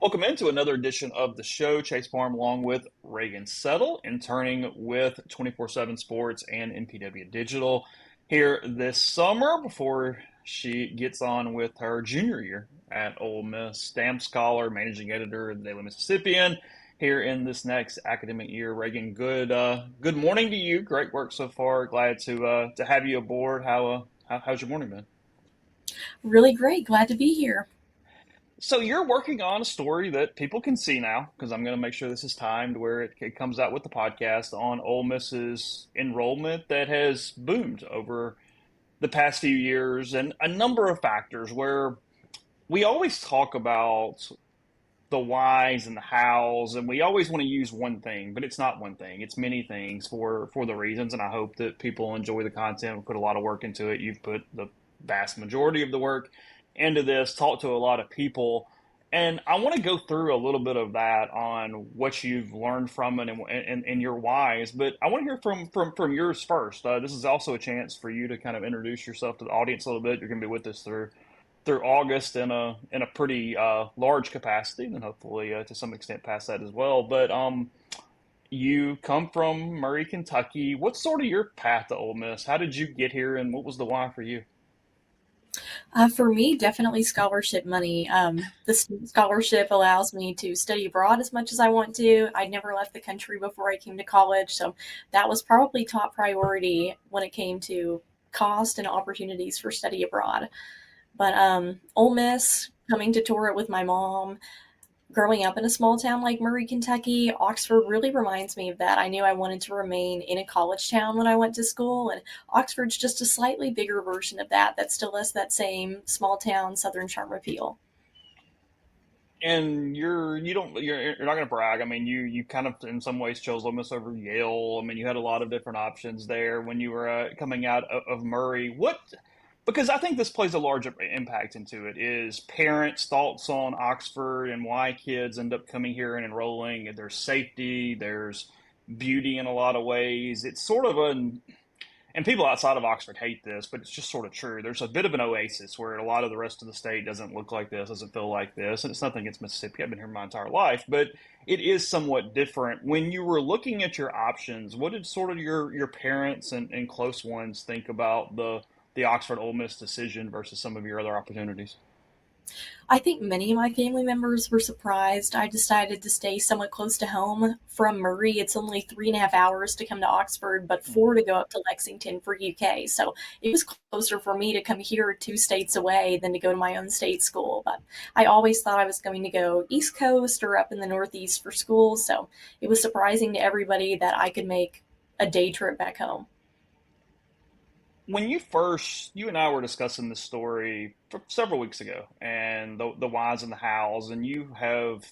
Welcome into another edition of the show. Chase Parham along with Raegan Settle, interning with 24/7 Sports and NPW Digital here this summer before she gets on with her junior year at Ole Miss. Stamp scholar, managing editor of the Daily Mississippian here in this next academic year. Raegan, good morning to you. Great work so far. Glad to have you aboard. How's your morning been? Really great. Glad to be here. So you're working on a story that people can see now, because I'm going to make sure this is timed where it comes out with the podcast on Ole Miss's enrollment that has boomed over the past few years, and a number of factors where we always talk about the whys and the hows, and we always want to use one thing, but it's not one thing. It's many things for the reasons, and I hope that people enjoy the content. We put a lot of work into it. You've put the vast majority of the work into this, talked to a lot of people, and I want to go through a little bit of that on what you've learned from it and your whys. But I want to hear from yours first. This is also a chance for you to kind of introduce yourself to the audience a little bit. You're going to be with us through August in a pretty large capacity, and hopefully to some extent past that as well. But you come from Murray, Kentucky. What's sort of your path to Ole Miss? How did you get here, and what was the why for you? For me, definitely scholarship money. The student scholarship allows me to study abroad as much as I want to. I never left the country before I came to college, so that was probably top priority when it came to cost and opportunities for study abroad. But Ole Miss, coming to tour it with my mom, growing up in a small town like Murray, Kentucky, Oxford really reminds me of that. I knew I wanted to remain in a college town when I went to school, and Oxford's just a slightly bigger version of that that still has that same small town southern charm appeal. And you're not going to brag. I mean, you kind of in some ways chose Ole Miss over Yale. I mean, you had a lot of different options there when you were coming out of Murray. What Because I think this plays a large impact into it is parents' thoughts on Oxford and why kids end up coming here and enrolling. There's safety, there's beauty in a lot of ways. It's sort of an and people outside of Oxford hate this, but it's just sort of true. There's a bit of an oasis where a lot of the rest of the state doesn't look like this, doesn't feel like this. And it's nothing against Mississippi. I've been here my entire life, but it is somewhat different. When you were looking at your options, what did sort of your parents and close ones think about the Oxford Ole Miss decision versus some of your other opportunities? I think many of my family members were surprised. I decided to stay somewhat close to home from Murray. It's only 3.5 hours to come to Oxford, but four to go up to Lexington for UK. So it was closer for me to come here 2 states away than to go to my own state school. But I always thought I was going to go East Coast or up in the Northeast for school. So it was surprising to everybody that I could make a day trip back home. When you and I were discussing this story for several weeks ago, and the whys and the hows, and you have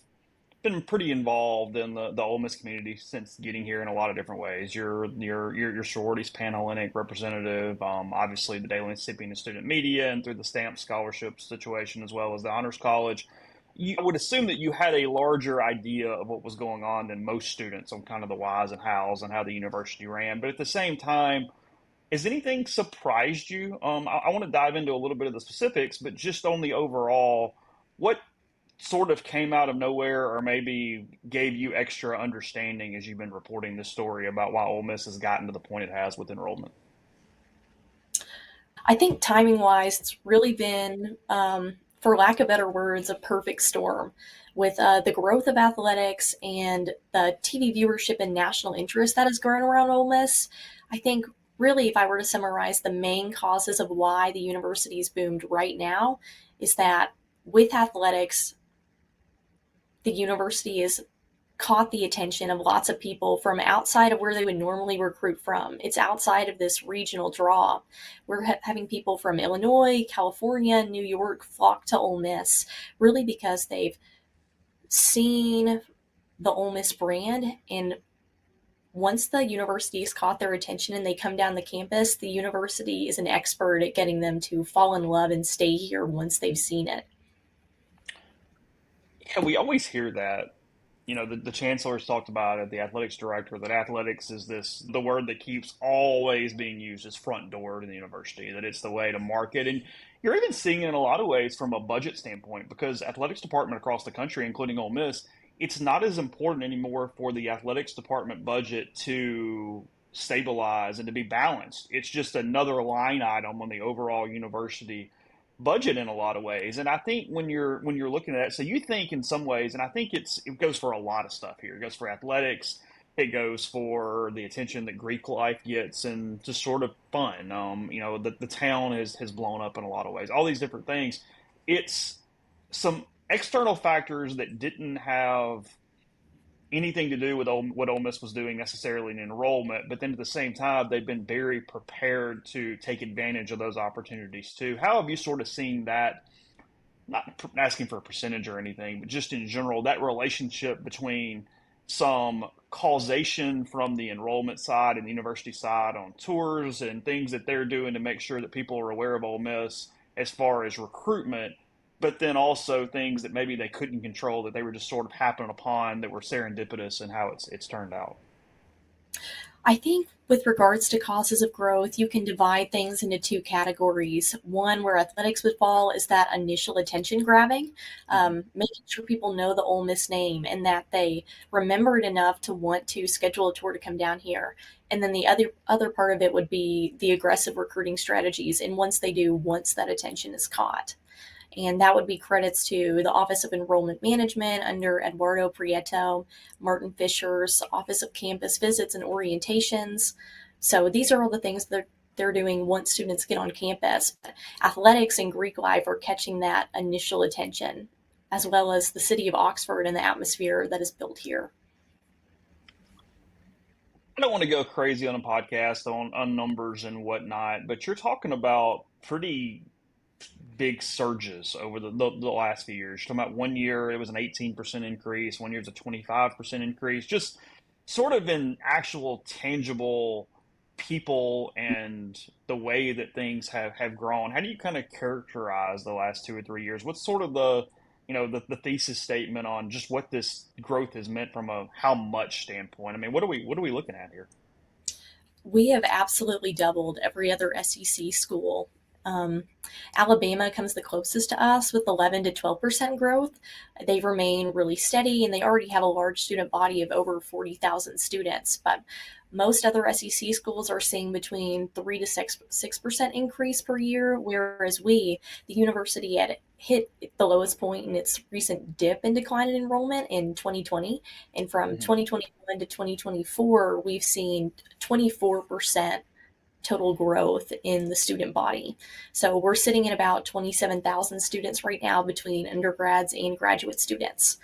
been pretty involved in the Ole Miss community since getting here in a lot of different ways. Your sororities Panhellenic representative, obviously the Daily Mississippian and student media, and through the Stamp scholarship situation as well as the Honors College. I would assume that you had a larger idea of what was going on than most students on kind of the whys and hows and how the university ran. But at the same time, has anything surprised you? I want to dive into a little bit of the specifics, but just on the overall, what sort of came out of nowhere or maybe gave you extra understanding as you've been reporting this story about why Ole Miss has gotten to the point it has with enrollment? I think timing wise, it's really been, for lack of better words, a perfect storm with the growth of athletics and the TV viewership and national interest that has grown around Ole Miss. I think really, if I were to summarize the main causes of why the university's boomed right now, is that with athletics, the university is caught the attention of lots of people from outside of where they would normally recruit from. It's outside of this regional draw. We're having people from Illinois, California, New York flock to Ole Miss, really because they've seen the Ole Miss brand. And once the university has caught their attention and they come down the campus, the university is an expert at getting them to fall in love and stay here once they've seen it. Yeah, we always hear that. the chancellor's talked about it, the athletics director, that athletics is the word that keeps always being used as front door to the university, that it's the way to market. And you're even seeing it in a lot of ways from a budget standpoint, because athletics department across the country, including Ole Miss, it's not as important anymore for the athletics department budget to stabilize and to be balanced. It's just another line item on the overall university budget in a lot of ways. And I think when you're looking at it, so you think in some ways, and I think it goes for a lot of stuff here. It goes for athletics, it goes for the attention that Greek life gets, and just sort of fun. The town has blown up in a lot of ways. All these different things. It's some external factors that didn't have anything to do with what Ole Miss was doing necessarily in enrollment, but then at the same time, they've been very prepared to take advantage of those opportunities too. How have you sort of seen that? Not asking for a percentage or anything, but just in general, that relationship between some causation from the enrollment side and the university side on tours and things that they're doing to make sure that people are aware of Ole Miss as far as recruitment, but then also things that maybe they couldn't control that they were just sort of happening upon that were serendipitous in how it's turned out. I think with regards to causes of growth, you can divide things into two categories. One where athletics would fall is that initial attention grabbing, Mm-hmm. making sure people know the Ole Miss name and that they remember it enough to want to schedule a tour to come down here. And then the other part of it would be the aggressive recruiting strategies. And once they do, once that attention is caught. And that would be credits to the Office of Enrollment Management under Eduardo Prieto, Martin Fisher's Office of Campus Visits and Orientations. So these are all the things that they're doing once students get on campus. Athletics and Greek life are catching that initial attention, as well as the city of Oxford and the atmosphere that is built here. I don't want to go crazy on a podcast on numbers and whatnot, but you're talking about pretty big surges over the last few years. You're talking about 1 year, it was an 18% increase, 1 year, it's a 25% increase, just sort of in actual tangible people and the way that things have grown. How do you kind of characterize the last 2 or 3 years? What's sort of the thesis statement on just what this growth has meant from a how much standpoint? I mean, what are we looking at here? We have absolutely doubled every other SEC school. Um, Alabama comes the closest to us with 11 to 12% growth. They remain really steady and they already have a large student body of over 40,000 students. But most other SEC schools are seeing between 3 to 6% increase per year, whereas the university, had hit the lowest point in its recent dip in decline in enrollment in 2020. And from Hmm. 2021 to 2024, we've seen 24% total growth in the student body. So we're sitting at about 27,000 students right now between undergrads and graduate students.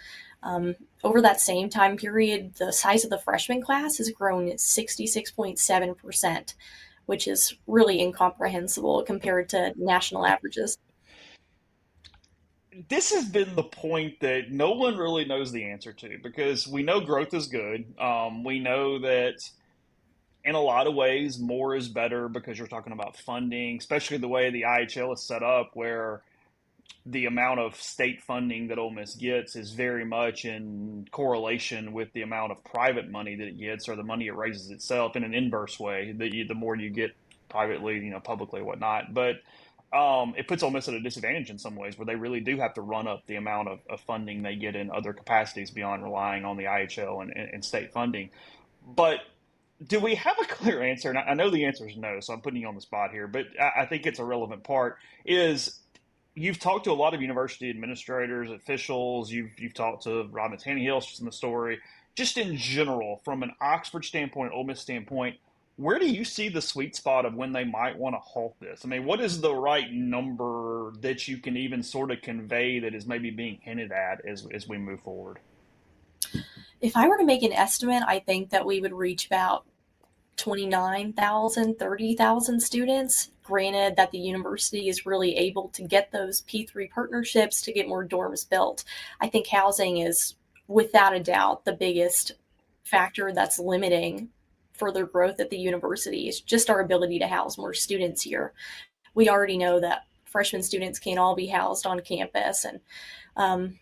Over that same time period, the size of the freshman class has grown 66.7%, which is really incomprehensible compared to national averages. This has been the point that no one really knows the answer to, because we know growth is good. We know that in a lot of ways, more is better because you're talking about funding, especially the way the IHL is set up, where the amount of state funding that Ole Miss gets is very much in correlation with the amount of private money that it gets, or the money it raises itself in an inverse way. The more you get privately, publicly, whatnot. But it puts Ole Miss at a disadvantage in some ways, where they really do have to run up the amount of funding they get in other capacities beyond relying on the IHL and state funding. But do we have a clear answer? And I know the answer is no, so I'm putting you on the spot here, but I think it's a relevant part. Is you've talked to a lot of university administrators, officials. You've talked to Rob Tannehill in the story. Just in general, from an Oxford standpoint, Ole Miss standpoint, where do you see the sweet spot of when they might want to halt this? I mean, what is the right number that you can even sort of convey that is maybe being hinted at as we move forward? If I were to make an estimate, I think that we would reach about 29,000, 30,000 students. Granted that the university is really able to get those P3 partnerships to get more dorms built. I think housing is without a doubt the biggest factor that's limiting further growth at the university is just our ability to house more students here. We already know that freshman students can't all be housed on campus, and um,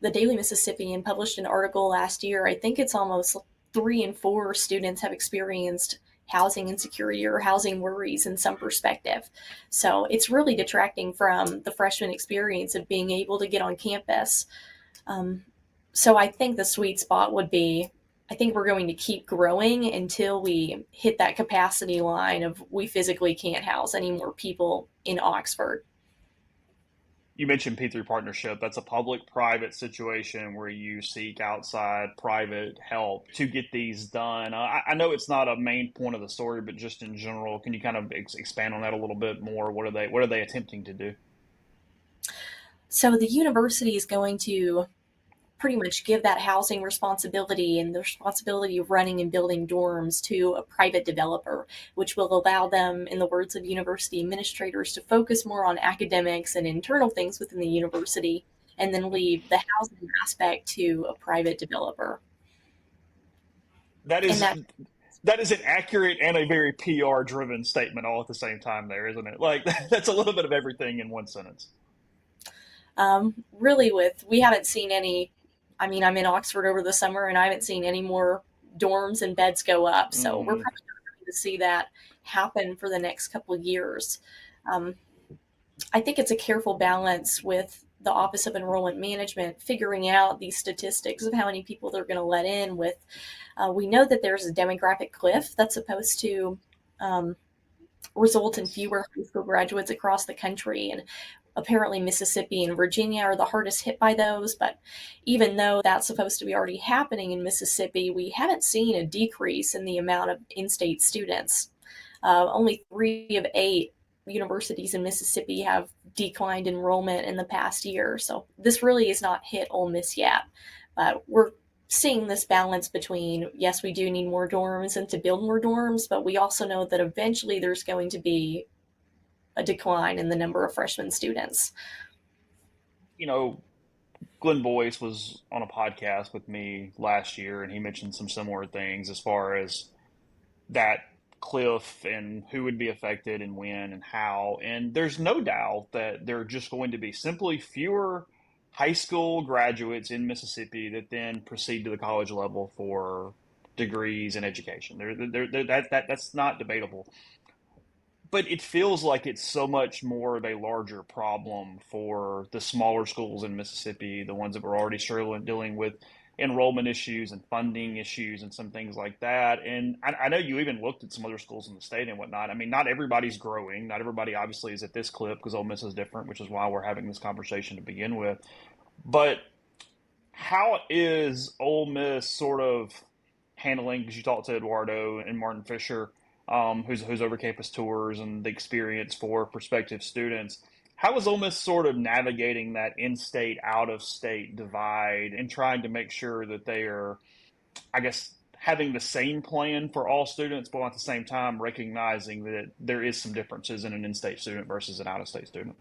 the Daily Mississippian published an article last year. I think it's almost 3 in 4 students have experienced housing insecurity or housing worries in some perspective. So it's really detracting from the freshman experience of being able to get on campus. Um, so I think the sweet spot would be, I think we're going to keep growing until we hit that capacity line of we physically can't house any more people in Oxford. You mentioned P3 partnership. That's a public-private situation where you seek outside private help to get these done. I know it's not a main point of the story, but just in general, can you kind of expand on that a little bit more? What are they attempting to do? So the university is going to pretty much give that housing responsibility and the responsibility of running and building dorms to a private developer, which will allow them, in the words of university administrators, to focus more on academics and internal things within the university and then leave the housing aspect to a private developer. That And is that that is an accurate and a very PR-driven statement all at the same time there, isn't it? Like that's a little bit of everything in one sentence. really, with we haven't seen any. I mean, I'm in Oxford over the summer and I haven't seen any more dorms and beds go up. So we're Mm. probably going to see that happen for the next couple of years. Um, I think it's a careful balance with the Office of Enrollment Management figuring out these statistics of how many people they're going to let in. With we know that there's a demographic cliff that's supposed to um, result in Yes. fewer high school graduates across the country, and apparently Mississippi and Virginia are the hardest hit by those. But even though that's supposed to be already happening in Mississippi, we haven't seen a decrease in the amount of in-state students. Only 3 of 8 universities in Mississippi have declined enrollment in the past year. So this really has not hit Ole Miss yet. But we're seeing this balance between, yes, we do need more dorms and to build more dorms, but we also know that eventually there's going to be a decline in the number of freshman students. You know, Glenn Boyce was on a podcast with me last year, and he mentioned some similar things as far as that cliff and who would be affected and when and how. And there's no doubt that there are just going to be simply fewer high school graduates in Mississippi that then proceed to the college level for degrees and education. That's not debatable. But it feels like it's so much more of a larger problem for the smaller schools in Mississippi, the ones that were already struggling dealing with enrollment issues and funding issues and some things like that. And I know you even looked at some other schools in the state and whatnot. I mean, not everybody's growing. Not everybody obviously is at this clip because Ole Miss is different, which is why we're having this conversation to begin with. But how is Ole Miss sort of handling? Because you talked to Eduardo and Martin Fisher, who's over campus tours and the experience for prospective students. How is Ole Miss sort of navigating that in-state, out-of-state divide and trying to make sure that they are, I guess, having the same plan for all students, but at the same time recognizing that there is some differences in an in-state student versus an out-of-state student?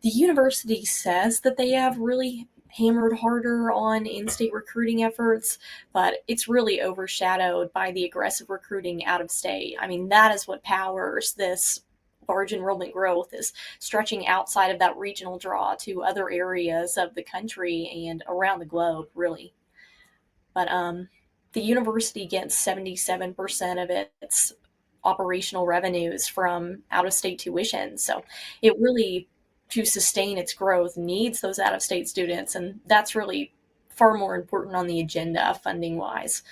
The university says that they have really hammered harder on in-state recruiting efforts, but it's really overshadowed by the aggressive recruiting out of state. I mean, that is what powers this large enrollment growth, is stretching outside of that regional draw to other areas of the country and around the globe, really. But the university gets 77% of its operational revenues from out of state tuition. So it really, to sustain its growth, needs those out of state students. And that's really far more important on the agenda funding wise.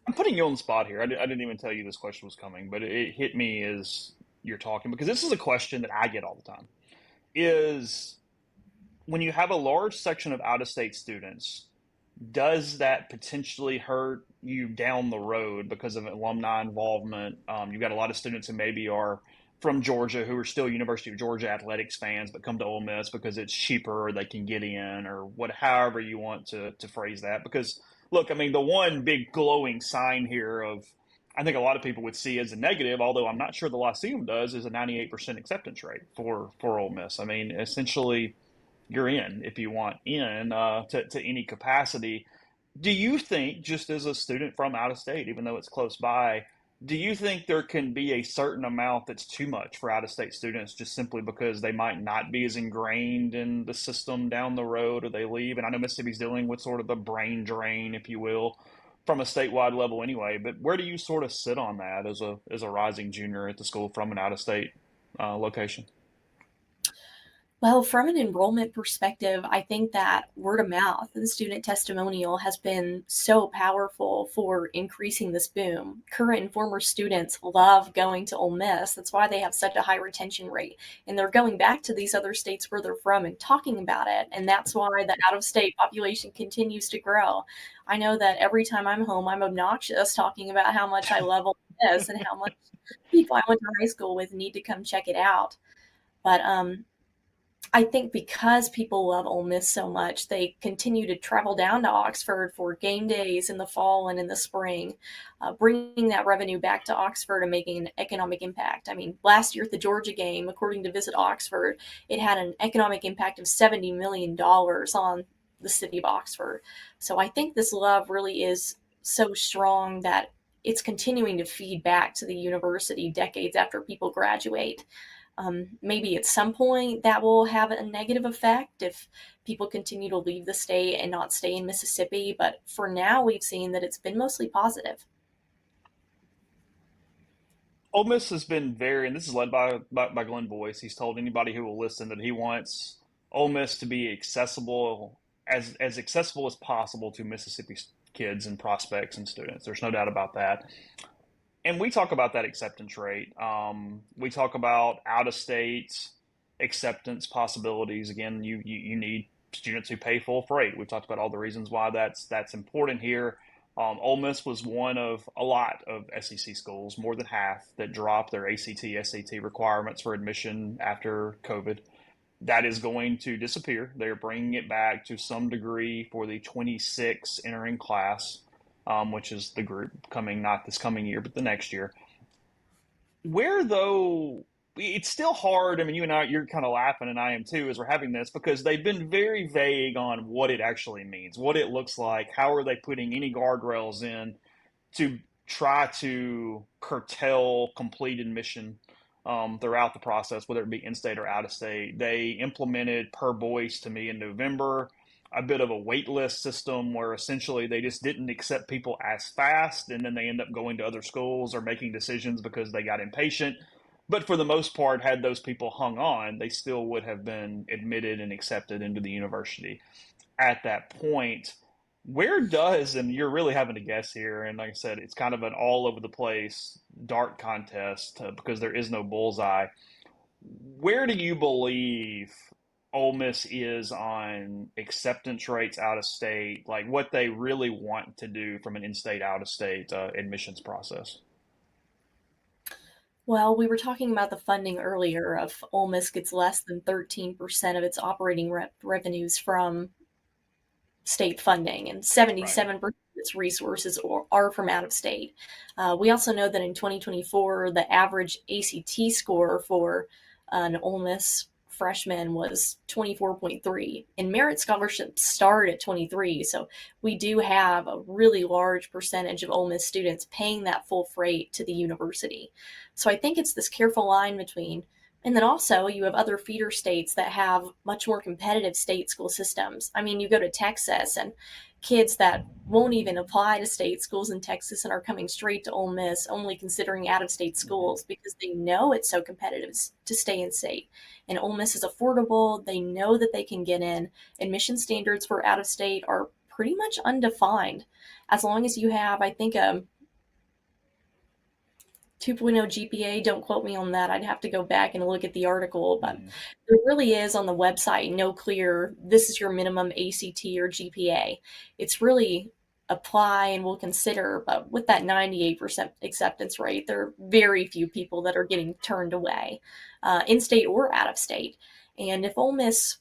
I'm putting you on the spot here. I didn't even tell you this question was coming, but it hit me as you're talking because this is a question that I get all the time. Is when you have a large section of out-of-state students, does that potentially hurt you down the road because of alumni involvement? You've got a lot of students who maybe are from Georgia who are still University of Georgia athletics fans, but come to Ole Miss because it's cheaper, or they can get in, or what, however you want to phrase that. Because look, I mean, the one big glowing sign here of I think a lot of people would see as a negative, although I'm not sure the Lyceum does, is a 98% acceptance rate for Ole Miss. I mean, essentially, you're in if you want in to any capacity. Do you think, just as a student from out of state, even though it's close by, Do you think there can be a certain amount that's too much for out of state students just simply because they might not be as ingrained in the system down the road or they leave? And I know Mississippi's dealing with sort of the brain drain, if you will, from a statewide level anyway. But where do you sort of sit on that as a rising junior at the school from an out of state location? Well, from an enrollment perspective, I think that word of mouth and student testimonial has been so powerful for increasing this boom. Current and former students love going to Ole Miss. That's why they have such a high retention rate. And they're going back to these other states where they're from and talking about it. And that's why the out of state population continues to grow. I know that every time I'm home, I'm obnoxious talking about how much I love Ole Miss and how much people I went to high school with need to come check it out. But I think because people love Ole Miss so much, they continue to travel down to Oxford for game days in the fall and in the spring, bringing that revenue back to Oxford and making an economic impact. I mean, last year at the Georgia game, according to Visit Oxford, it had an economic impact of $70 million on the city of Oxford. So I think this love really is so strong that it's continuing to feed back to the university decades after people graduate. Maybe at some point that will have a negative effect if people continue to leave the state and not stay in Mississippi. But for now, we've seen that it's been mostly positive. Ole Miss has been very, and this is led by Glenn Boyce. He's told anybody who will listen that he wants Ole Miss to be accessible as accessible as possible to Mississippi kids and prospects and students. There's no doubt about that. And we talk about that acceptance rate. We talk about out of state acceptance possibilities. Again, you need students who pay full freight. We've talked about all the reasons why that's important here. Ole Miss was one of a lot of SEC schools, more than half, that dropped their ACT, SAT requirements for admission after COVID. That is going to disappear. They're bringing it back to some degree for the 26 entering class, which is the group coming not this coming year, but the next year. Where though, it's still hard. I mean, you and I, you're kind of laughing, and I am too, as we're having this because they've been very vague on what it actually means, what it looks like. How are they putting any guardrails in to try to curtail complete admission throughout the process, whether it be in state or out of state? They implemented per Boyce to me in November a bit of a wait list system where essentially they just didn't accept people as fast and then they end up going to other schools or making decisions because they got impatient. But for the most part, had those people hung on, they still would have been admitted and accepted into the university at that point. Where does, and you're really having to guess here, and like I said, it's kind of an all over the place dart contest because there is no bullseye. Where do you believe Ole Miss is on acceptance rates out of state, like what they really want to do from an in-state, out-of-state admissions process? Well, we were talking about the funding earlier. Of Ole Miss gets less than 13% of its operating revenues from state funding, and Right. 77% of its resources are from out of state. We also know that in 2024, the average ACT score for an Ole Miss freshman was 24.3, and merit scholarships start at 23. So we do have a really large percentage of Ole Miss students paying that full freight to the university. So I think it's this careful line between, and then also, you have other feeder states that have much more competitive state school systems. I mean, you go to Texas, and kids that won't even apply to state schools in Texas and are coming straight to Ole Miss, only considering out of state Hmm. schools because they know it's so competitive to stay in state. And Ole Miss is affordable. They know that they can get in. Admission standards for out of state are pretty much undefined. As long as you have, I think, a 2.0 GPA. Don't quote me on that. I'd have to go back and look at the article, but Hmm. there really is on the website no clear, this is your minimum ACT or GPA. It's really apply and we'll consider, but with that 98% acceptance rate, there are very few people that are getting turned away, in state or out of state. And if Ole Miss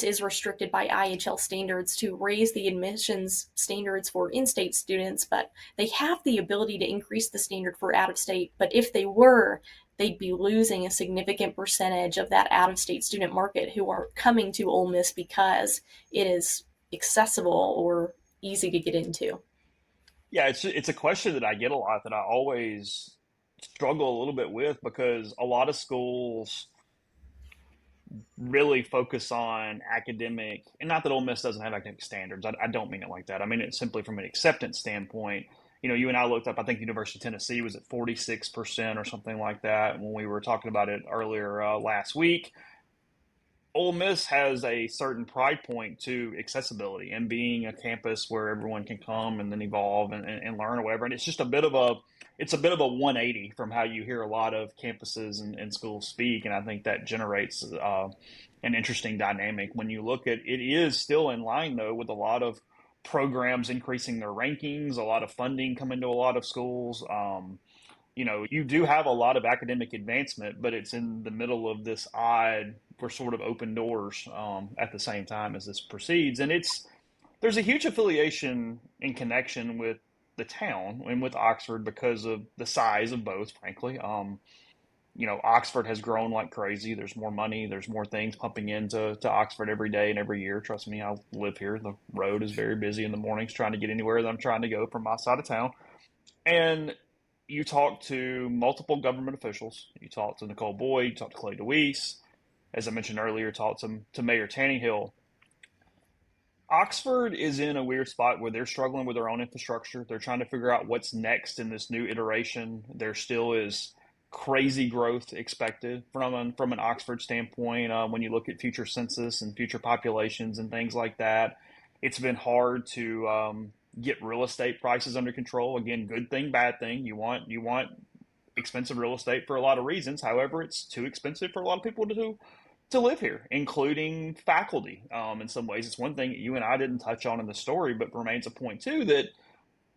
is restricted by IHL standards to raise the admissions standards for in-state students, but they have the ability to increase the standard for out of state. But if they were, they'd be losing a significant percentage of that out of state student market who are coming to Ole Miss because it is accessible or easy to get into. Yeah, it's a question that I get a lot that I always struggle a little bit with because a lot of schools really focus on academic, and not that Ole Miss doesn't have academic standards. I don't mean it like that. I mean it simply from an acceptance standpoint. You know, you and I looked up. I think the University of Tennessee was at 46% or something like that when we were talking about it earlier last week. Ole Miss has a certain pride point to accessibility and being a campus where everyone can come and then evolve and learn or whatever. And it's a bit of a 180 from how you hear a lot of campuses and schools speak. And I think that generates an interesting dynamic. When you look at it, is still in line though with a lot of programs increasing their rankings, a lot of funding coming to a lot of schools. You know, you do have a lot of academic advancement, but it's in the middle of this odd, we're sort of open doors at the same time as this proceeds. And there's a huge affiliation and connection with the town and with Oxford because of the size of both, frankly. You know, Oxford has grown like crazy. There's more money, there's more things pumping into Oxford every day and every year. Trust me, I live here. The road is very busy in the mornings trying to get anywhere that I'm trying to go from my side of town. And you talk to multiple government officials. You talk to Nicole Boyd, you talk to Clay DeWeese. As I mentioned earlier, talk to Mayor Tannehill. Oxford is in a weird spot where they're struggling with their own infrastructure. They're trying to figure out what's next in this new iteration. There still is crazy growth expected from an Oxford standpoint. When you look at future census and future populations and things like that, it's been hard to get real estate prices under control. Again, good thing, bad thing. You want expensive real estate for a lot of reasons. However, it's too expensive for a lot of people to live here, including faculty. In some ways, it's one thing that you and I didn't touch on in the story, but remains a point too that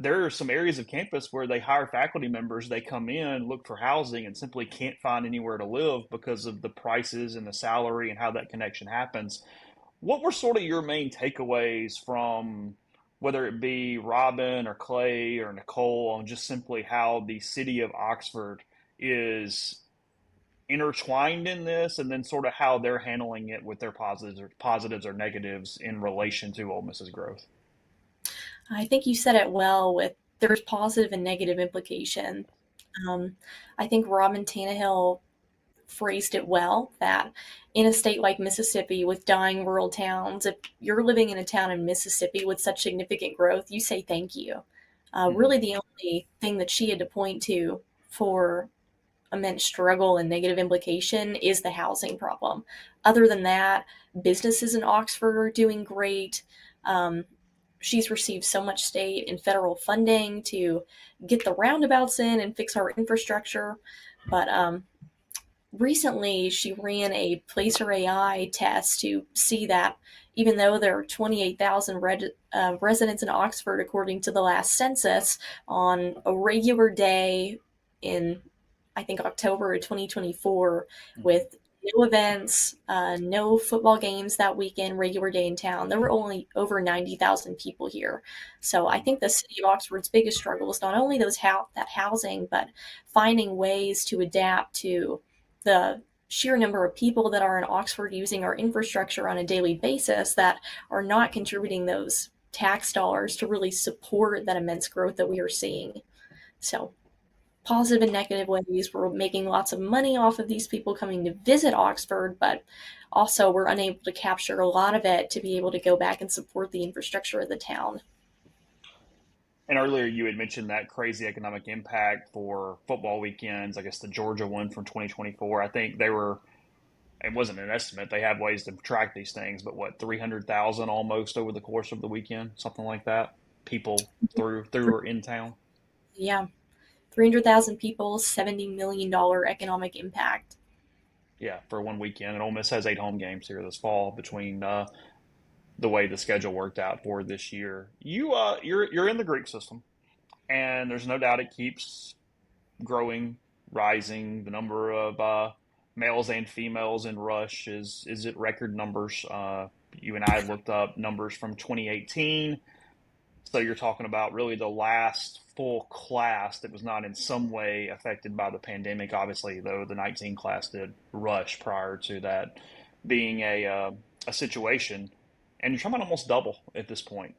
there are some areas of campus where they hire faculty members. They come in, look for housing, and simply can't find anywhere to live because of the prices and the salary and how that connection happens. What were sort of your main takeaways from whether it be Robin or Clay or Nicole on just simply how the city of Oxford is intertwined in this, and then sort of how they're handling it with their positives or negatives in relation to Ole Miss's growth? I think you said it well with there's positive and negative implication. Um, I think Robin Tannehill phrased it well that in a state like Mississippi with dying rural towns, if you're living in a town in Mississippi with such significant growth, you say thank you. Mm-hmm. Really, the only thing that she had to point to for immense struggle and negative implication is the housing problem. Other than that, businesses in Oxford are doing great. Um, she's received so much state and federal funding to get the roundabouts in and fix our infrastructure. But recently, she ran a Placer AI test to see that even though there are 28,000 residents in Oxford, according to the last census, on a regular day in, I think, October of 2024, Mm-hmm. with no events, no football games that weekend, regular day in town. There were only over 90,000 people here. So I think the city of Oxford's biggest struggle is not only that housing, but finding ways to adapt to the sheer number of people that are in Oxford using our infrastructure on a daily basis that are not contributing those tax dollars to really support that immense growth that we are seeing. So, positive and negative ways, we're making lots of money off of these people coming to visit Oxford, but also we're unable to capture a lot of it to be able to go back and support the infrastructure of the town. And earlier you had mentioned that crazy economic impact for football weekends. I guess the Georgia one from 2024. I think they were. It wasn't an estimate. They have ways to track these things, but what 300,000 almost over the course of the weekend, something like that. People through or in town. Yeah, 300,000 people, $70 million economic impact. Yeah, for one weekend. And Ole Miss has 8 home games here this fall between the way the schedule worked out for this year. You're in the Greek system, and there's no doubt it keeps growing, rising. The number of males and females in Rush is at record numbers. You and I had looked up numbers from 2018. So you're talking about really the last full class that was not in some way affected by the pandemic. Obviously, though, the 19 class did rush prior to that being a situation, and you're talking about almost double at this point.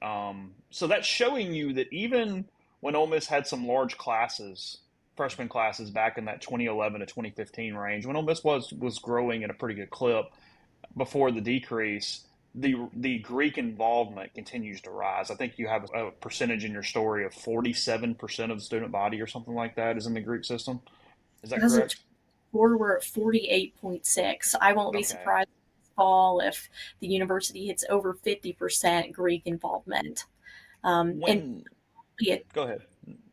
So that's showing you that even when Ole Miss had some large classes, freshman classes back in that 2011 to 2015 range, when Ole Miss was growing at a pretty good clip before the decrease, the Greek involvement continues to rise. I think you have a percentage in your story of 47% of the student body or something like that is in the Greek system. Is that As of correct? 4, we're at 48.6. I won't be Okay. surprised this fall if the university hits over 50% Greek involvement. And When in Go ahead.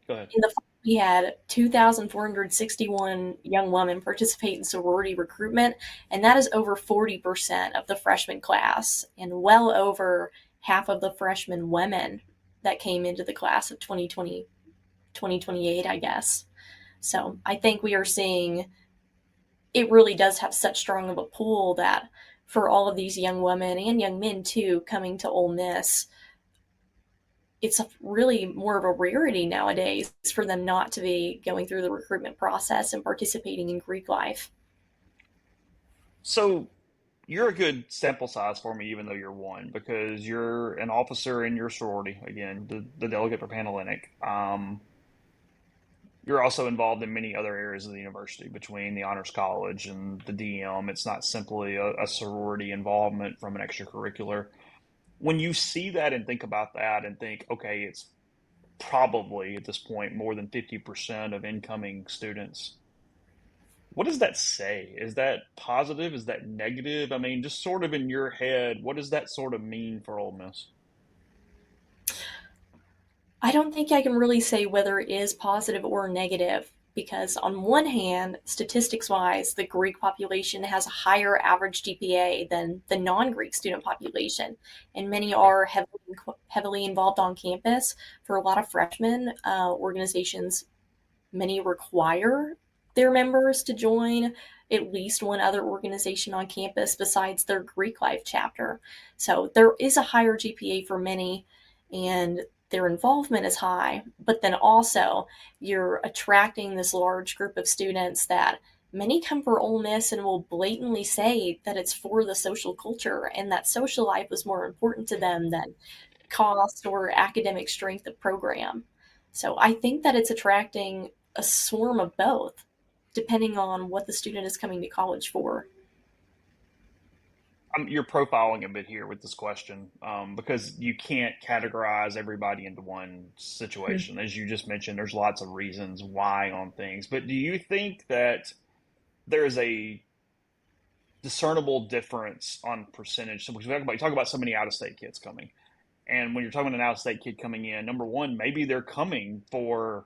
Go ahead. the fall, we had 2,461 young women participate in sorority recruitment, and that is over 40% of the freshman class, and well over half of the freshman women that came into the class of 2020, 2028, I guess. So I think we are seeing it really does have such strong of a pull that for all of these young women and young men too coming to Ole Miss, it's really more of a rarity nowadays for them not to be going through the recruitment process and participating in Greek life. So you're a good sample size for me, even though you're one, because you're an officer in your sorority, again, the delegate for Panhellenic. You're also involved in many other areas of the university between the Honors College and the DM. It's not simply a sorority involvement from an extracurricular. When you see that and think about that and think, okay, it's probably at this point more than 50% of incoming students, what does that say? Is that positive? Is that negative? I mean, just sort of in your head, what does that sort of mean for Ole Miss? I don't think I can really say whether it is positive or negative because, on one hand, statistics wise, the Greek population has a higher average GPA than the non Greek student population, and many Okay. are heavily involved on campus. For a lot of freshmen, organizations, many require their members to join at least one other organization on campus besides their Greek life chapter. So there is a higher GPA for many, and their involvement is high. But then also, you're attracting this large group of students that many come for Ole Miss and will blatantly say that it's for the social culture and that social life was more important to them than cost or academic strength of program. So I think that it's attracting a swarm of both, depending on what the student is coming to college for. You're profiling a bit here with this question because you can't categorize everybody into one Hmm. situation. As you just mentioned, there's lots of reasons why on things. But do you think that there is a discernible difference on percentage? So we talk about so many out of state kids coming. And when you're talking about an out of state kid coming in, number one, maybe they're coming for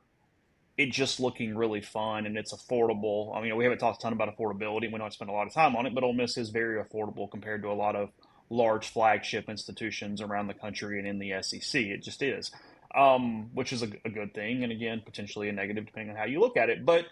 it just looking really fun and it's affordable. I mean, we haven't talked a ton about affordability. We don't spend a lot of time on it, but Ole Miss is very affordable compared to a lot of large flagship institutions around the country and in the SEC. It just is, which is a good thing, and again, potentially a negative depending on how you look at it. But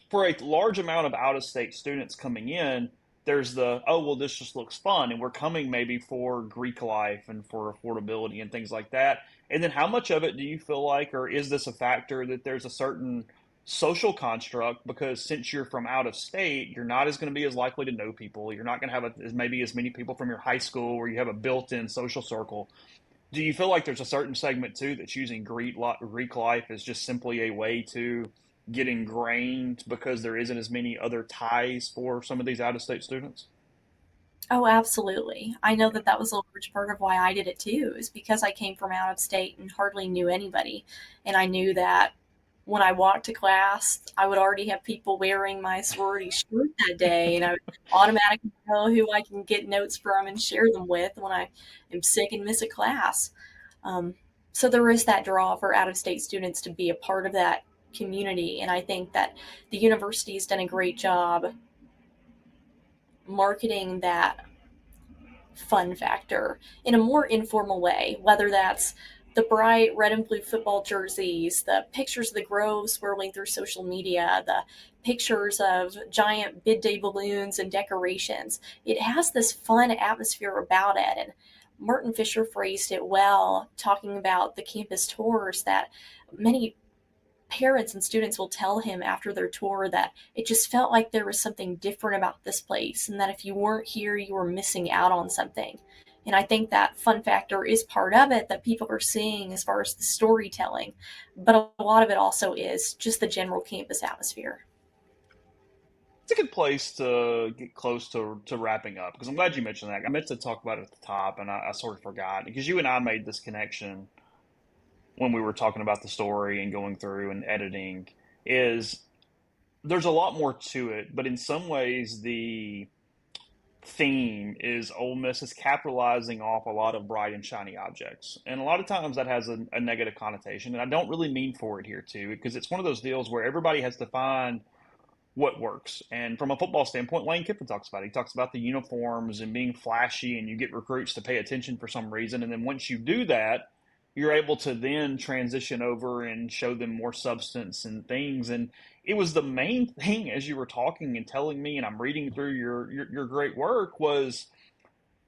for a large amount of out of state students coming in, there's the oh well, this just looks fun, and we're coming maybe for Greek life and for affordability and things like that. And then how much of it do you feel like, or is this a factor that there's a certain social construct because since you're from out of state, you're not as going to be as likely to know people. You're not going to have maybe as many people from your high school where you have a built-in social circle. Do you feel like there's a certain segment too that's using Greek life as just simply a way to get ingrained because there isn't as many other ties for some of these out-of-state students? Oh, absolutely. I know Yeah. that that was a large part of why I did it too, is because I came from out of state and hardly knew anybody. And I knew that when I walked to class, I would already have people wearing my sorority shirt that day, and I would automatically know who I can get notes from and share them with when I am sick and miss a class. Um, so there is that draw for out of state students to be a part of that community. And I think that the university has done a great job marketing that fun factor in a more informal way, whether that's the bright red and blue football jerseys, the pictures of the Grove swirling through social media, the pictures of giant bid day balloons and decorations. It has this fun atmosphere about it. And Martin Fisher phrased it well, talking about the campus tours that many parents and students will tell him after their tour that it just felt like there was something different about this place and that if you weren't here, you were missing out on something. And I think that fun factor is part of it that people are seeing as far as the storytelling. But a lot of it also is just the general campus atmosphere. It's a good place to get close to wrapping up because I'm glad you mentioned that. I meant to talk about it at the top, and I sort of forgot because you and I made this connection when we were talking about the story and going through and editing. Is there's a lot more to it, but in some ways the theme is Ole Miss is capitalizing off a lot of bright and shiny objects, and a lot of times that has a negative connotation, and I don't really mean for it here too, because it's one of those deals where everybody has to find what works. And from a football standpoint, Lane Kiffin talks about it. He talks about the uniforms and being flashy, and you get recruits to pay attention for some reason. And then once you do that, you're able to then transition over and show them more substance and things. And it was the main thing as you were talking and telling me, and I'm reading through your great work, was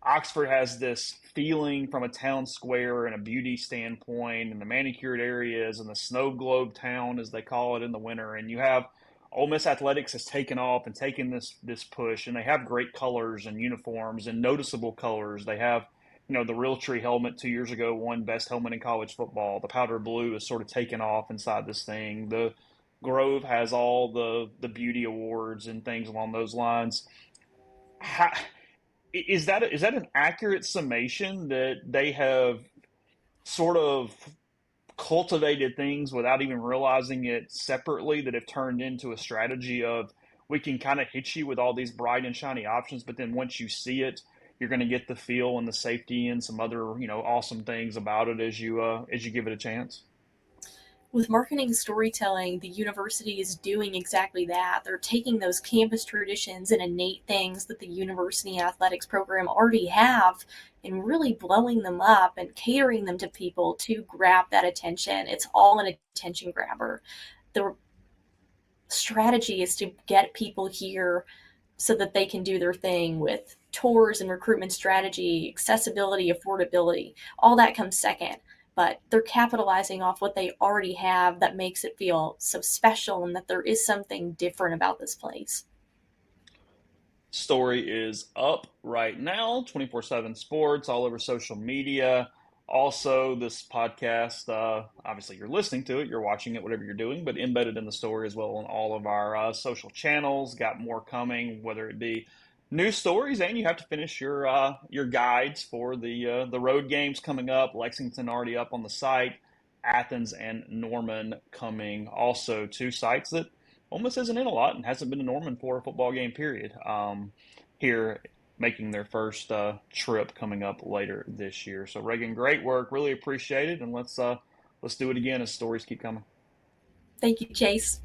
Oxford has this feeling from a town square and a beauty standpoint, and the manicured areas and the snow globe town, as they call it in the winter. And you have Ole Miss athletics has taken off and taken this push, and they have great colors and uniforms and noticeable colors. They have, the Realtree helmet 2 years ago won best helmet in college football. The powder blue is sort of taken off inside this thing. The Grove has all the beauty awards and things along those lines. How, is that an accurate summation that they have sort of cultivated things without even realizing it separately, that have turned into a strategy of we can kind of hit you with all these bright and shiny options, but then once you see it, you're going to get the feel and the safety and some other awesome things about it as you give it a chance. With marketing and storytelling, the university is doing exactly that. They're taking those campus traditions and innate things that the university athletics program already have and really blowing them up and catering them to people to grab that attention. It's all an attention grabber. The strategy is to get people here so that they can do their thing with tours and recruitment strategy, accessibility, affordability. All that comes second. But they're capitalizing off what they already have that makes it feel so special and that there is something different about this place. Story is up right now, 24/7 sports, all over social media. Also, this podcast, obviously, you're listening to it, you're watching it, whatever you're doing, but embedded in the story as well on all of our social channels. Got more coming, whether it be news stories, and you have to finish your guides for the road games coming up. Lexington already up on the site, Athens and Norman coming. Also, two sites that almost isn't in a lot and hasn't been to Norman for a football game period. Here making their first trip coming up later this year. So Reagan, great work, really appreciate it, and let's do it again as stories keep coming. Thank you, Chase.